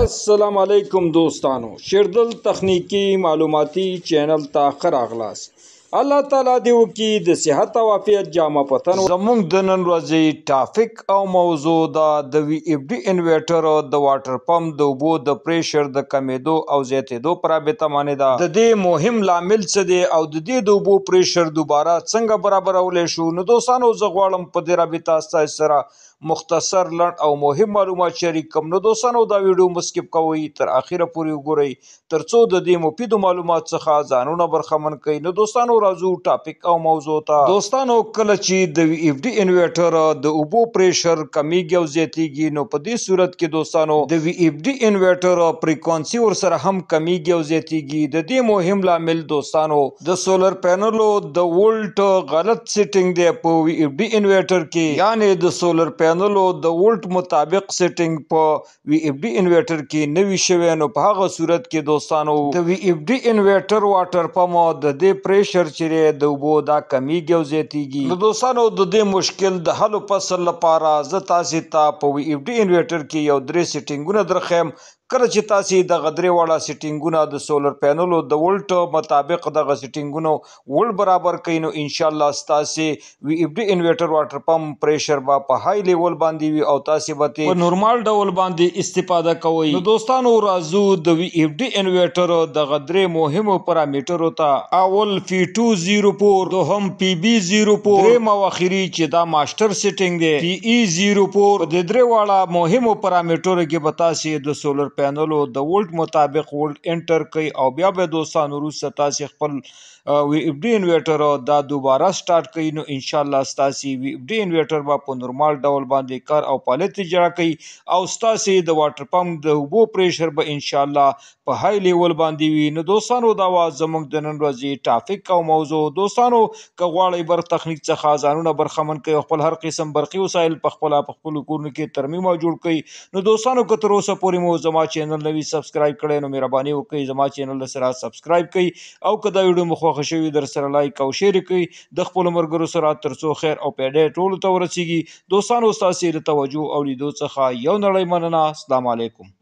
السلام علیکم دوستانو، شیردل تخنیکی معلوماتی چینل ته ښه راغلاست. الله تعالی دې وکړي د صحت او عافیت جامه پتن. زموږ د نن ورځې ټاپک او موضوع ده د وی اف ډي انورټر د واټر پمپ د اوبو د پریشر د کمیدو او زیاتېدو پر رابطه باندې ده. د دې مهم لامل څه دی او د دې د اوبو پریشر دوباره څنګه برابرولی شو؟ نو دوستانو زه غواړم په دې رابطه ستاسو سره مختصر لنډ او مهم معلومات شریک کړم. نو دوستانو دا ویډیو مه سکپ کوئ، تر اخره پورې وګورئ ترڅو د دې مفیدو معلومات څخه ځانونه برخمن کړئ. نو دوستانو راځو ټاپک او موضوع ته. دوستانو کله چې د وی اف ډي انورټر د اوبو پریشر کمیږي او زیاتیږي نو په دې صورت کې دوستانو د وی اف ډي انورټر فریکوانسي ورسره هم کمیږي او زیاتیږي. د دې مهم لامل دوستانو د سولر پینلو د وولټ غلط سیټینګ دی په وی اف ډي انورټر کې، یعنی د سولر پینلو د وولټ مطابق سیټینګ په وی اف ډي انورټر کې نوي شوی. نو په هغه صورت کې دوستانو د وی اف ډي انورټر واټر پمپ د دې پریشر چې د اوبو دا کمیږي او زیاتیږي. نو دوستانو د دې مشکل د حل فصل لپاره زه تاسو ته په وی اف ډي انورټر کې یو 3 سیټینګونه درخم. کله چې تاسو د غدري واړه سیټینګونه د سولر پینلو د وولټ مطابق دغه سیټینګونو وولټ برابر کړئ نو ان شاء الله تاسو وی اف ډي انورټر واټر پمپ پریشر با په های لیول باندې وي او تاسو به په نورمال ډول باندې استفاده کوئ. نو دوستانو راځو د وی اف ډي انورټر د غدري مهمو پارامټرو ته. اول پی 204، دوهم پی بی 04، دریم او اخیری چې دا ماستر سیټینګ دی پی ای 04. د درې واړه مهمو پارامټرو کې به تاسو د سولر پینلو د وولټ مطابق وولټ انټر کوي او بیا به دوستانو وروسته تاسو خپل وی اف ډي انورټر دا دوباره سٹارټ کوي نو ان شاء الله تاسو وی اف ډي انورټر با په نورمال ډول باندې کار او فعالیت اجرا کوي او تاسو د واټر پمپ د اوبو پریشر به ان شاء الله په های لیول باندې وي. نو دوستانو دا وا زموږ د نن ورځې ټاپک او موضوع. دوستانو که غواړئ بر تخنیک څخه ځانونه برخمن کوي خپل هر قسم برقي وسایل په خپل کورونو کې ترمیم او جوړ کړئ. نو دوستانو که تر اوسه پورې مو زما چینل نوی سبسکرایب کړئ نو مهرباني وکړئ زما چینل سره سبسکرایب کړئ او که دا ویډیو مو خوښه شوي در سره لایک او شیر کړئ د خپل مرګرو سره ترڅو خیر او پیډه ټولو ته ورسیږي. دوستانو تاسو له توجه او لیدو څخه یو نړۍ مننه. السلام علیکم.